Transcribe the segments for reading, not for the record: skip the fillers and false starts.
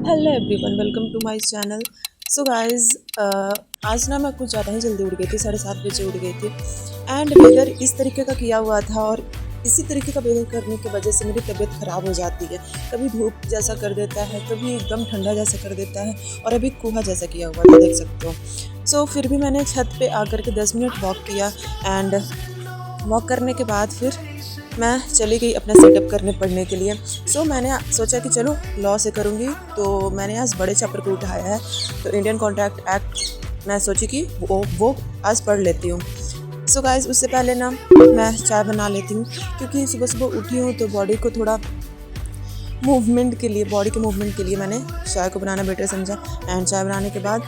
Hello everyone, welcome to my channel. So guys, आज ना मैं कुछ ज़्यादा ही जल्दी उठ गई थी, 7:30 बजे उठ गई थी। एंड वेदर इस तरीके का किया हुआ था और इसी तरीके का वेदर करने की वजह से मेरी तबीयत ख़राब हो जाती है। कभी धूप जैसा कर देता है, कभी एकदम ठंडा जैसा कर देता है और अभी कुहा जैसा किया हुआ था, देख सकते हो। सो फिर भी मैंने छत पे आकर के 10 मिनट वॉक किया। एंड वॉक करने के बाद फिर मैं चली गई अपना सेटअप करने पढ़ने के लिए। मैंने सोचा कि चलो लॉ से करूँगी, तो मैंने आज बड़े चैप्टर को उठाया है। तो इंडियन कॉन्ट्रैक्ट एक्ट मैं सोची कि वो आज पढ़ लेती हूँ। गाइस, उससे पहले ना मैं चाय बना लेती हूँ, क्योंकि सुबह सुबह उठी हूँ तो बॉडी को थोड़ा मूवमेंट के लिए, बॉडी के मूवमेंट के लिए मैंने चाय को बनाना बेटर समझा। एंड चाय बनाने के बाद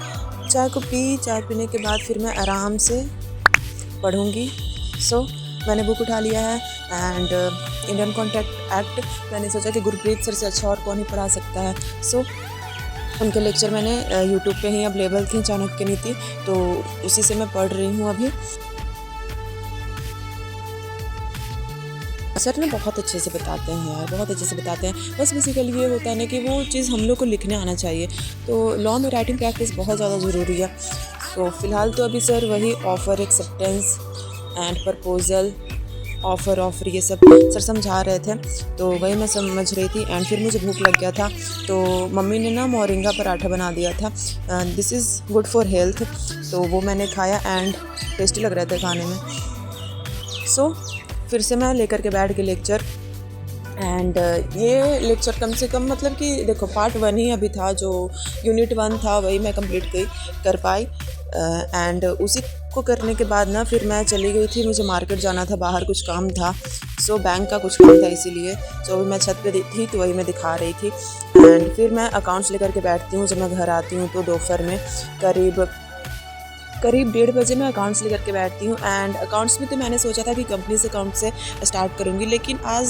चाय को चाय पीने के बाद फिर मैं आराम से पढ़ूँगी। मैंने बुक उठा लिया है एंड इंडियन कॉन्ट्रैक्ट एक्ट मैंने सोचा कि गुरप्रीत सर से अच्छा और कौन ही पढ़ा सकता है। उनके लेक्चर मैंने यूट्यूब पे ही अवेलेबल थे, चाणक्य नीति, तो उसी से मैं पढ़ रही हूँ अभी। सर ना बहुत अच्छे से बताते हैं यार, बहुत अच्छे से बताते हैं। बस बेसिकली ये होता है ना कि वो चीज़ हम लोग को लिखने आना चाहिए। तो लॉ में राइटिंग प्रैक्टिस बहुत ज़्यादा ज़रूरी है। फ़िलहाल तो अभी सर वही offer, acceptance and proposal, offer ये सब सर समझा रहे थे, तो वही मैं समझ रही थी। एंड फिर मुझे भूख लग गया था, तो मम्मी ने ना मोरिंगा पराठा बना दिया था। This is good for health, तो वो मैंने खाया एंड टेस्टी लग रहा था खाने में। फिर से मैं लेकर के बैठ के लेक्चर। एंड ये लेक्चर कम से कम, मतलब कि देखो, पार्ट 1 ही अभी था, जो यूनिट 1 था वही मैं कंप्लीट कर पाई। एंड उसी को करने के बाद ना फिर मैं चली गई थी, मुझे मार्केट जाना था, बाहर कुछ काम था। बैंक का कुछ काम था, इसीलिए मैं छत पे थी तो वही मैं दिखा रही थी। एंड फिर मैं अकाउंट्स लेकर के बैठती हूँ। जब मैं घर आती हूँ तो दोपहर में करीब 1:30 बजे मैं अकाउंट्स लेकर के बैठती हूँ। एंड अकाउंट्स में तो मैंने सोचा था कि कंपनीज अकाउंट से स्टार्ट करूँगी, लेकिन आज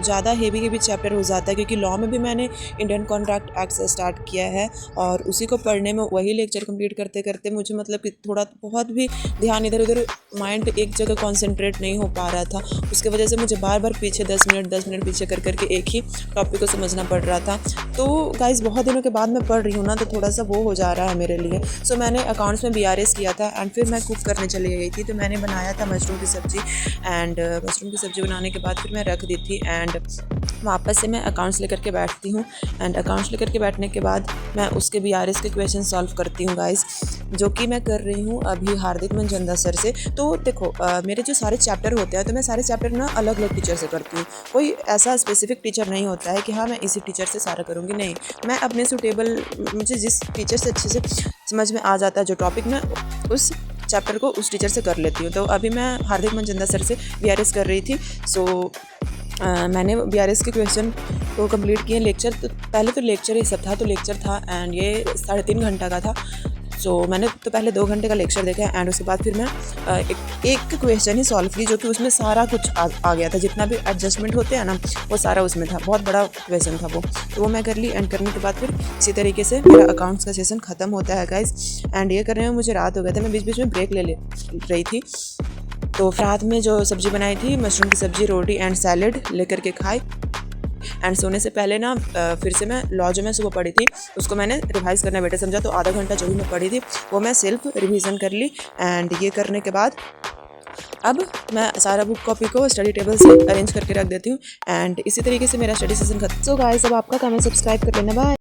ज़्यादा हेवी चैप्टर हो जाता है, क्योंकि लॉ में भी मैंने इंडियन कॉन्ट्रैक्ट एक्ट से स्टार्ट किया है और उसी को पढ़ने में वही लेक्चर कंप्लीट करते करते मुझे, मतलब कि थोड़ा बहुत भी ध्यान इधर उधर, माइंड एक जगह कॉन्सेंट्रेट नहीं हो पा रहा था। उसकी वजह से मुझे बार बार पीछे 10 मिनट पीछे करके एक ही टॉपिक को समझना पड़ रहा था। तो गाइज, बहुत दिनों के बाद मैं पढ़ रही हूँ ना, तो थोड़ा सा वो हो जा रहा है मेरे लिए। मैंने अकाउंट्स में BRS किया था एंड फिर मैं कुक करने चली गई थी। तो मैंने बनाया था मशरूम की सब्ज़ी। एंड मशरूम की सब्ज़ी बनाने के बाद फिर मैं रख दी थी एंड वापस से मैं अकाउंट्स लेकर के बैठती हूँ। एंड अकाउंट्स लेकर के बैठने के बाद मैं उसके BRS के क्वेश्चन सॉल्व करती हूँ गाइस, जो कि मैं कर रही हूँ अभी हार्दिक मंजंदा सर से। तो देखो, मेरे जो सारे चैप्टर होते हैं, तो मैं सारे चैप्टर ना अलग अलग टीचर से करती हूँ। कोई ऐसा स्पेसिफिक टीचर नहीं होता है कि हाँ मैं इसी टीचर से सारा करूँगी, नहीं। मैं अपने सूटेबल, मुझे जिस टीचर से अच्छे से समझ में आ जाता है जो टॉपिक, मैं उस चैप्टर को उस टीचर से कर लेती हूँ। तो अभी मैं हार्दिक मंजंदा सर से BRS कर रही थी। मैंने BRS के क्वेश्चन को कंप्लीट किए। लेक्चर तो पहले तो लेक्चर ये सब था, तो लेक्चर था एंड ये 3.5 घंटा का था। मैंने तो पहले 2 घंटे का लेक्चर देखा एंड उसके बाद फिर मैं एक क्वेश्चन ही सॉल्व की, जो कि उसमें सारा कुछ आ गया था, जितना भी एडजस्टमेंट होते हैं ना, वो सारा उसमें था। बहुत बड़ा क्वेश्चन था वो, तो वो मैं कर ली। एंड करने के बाद फिर इसी तरीके से मेरा अकाउंट्स का सेशन ख़त्म होता है गाइस। एंड ये करने में मुझे रात हो गया था, मैं बीच बीच में ब्रेक ले रही थी। तो रात में जो सब्ज़ी बनाई थी, मशरूम की सब्ज़ी, रोटी एंड सैलड लेकर के खाई। एंड सोने से पहले ना फिर से मैं लॉ जो मैं सुबह पढ़ी थी उसको मैंने रिवाइज़ करना बेटर समझा। तो आधा घंटा जो भी मैं पढ़ी थी वो मैं सेल्फ रिवीजन कर ली। एंड ये करने के बाद अब मैं सारा बुक कॉपी को स्टडी टेबल से अरेंज करके रख देती हूँ। एंड इसी तरीके से मेरा स्टडी सेशन खत्म। गाइस, अब आपका काम है सब्सक्राइब कर लेना। बाय।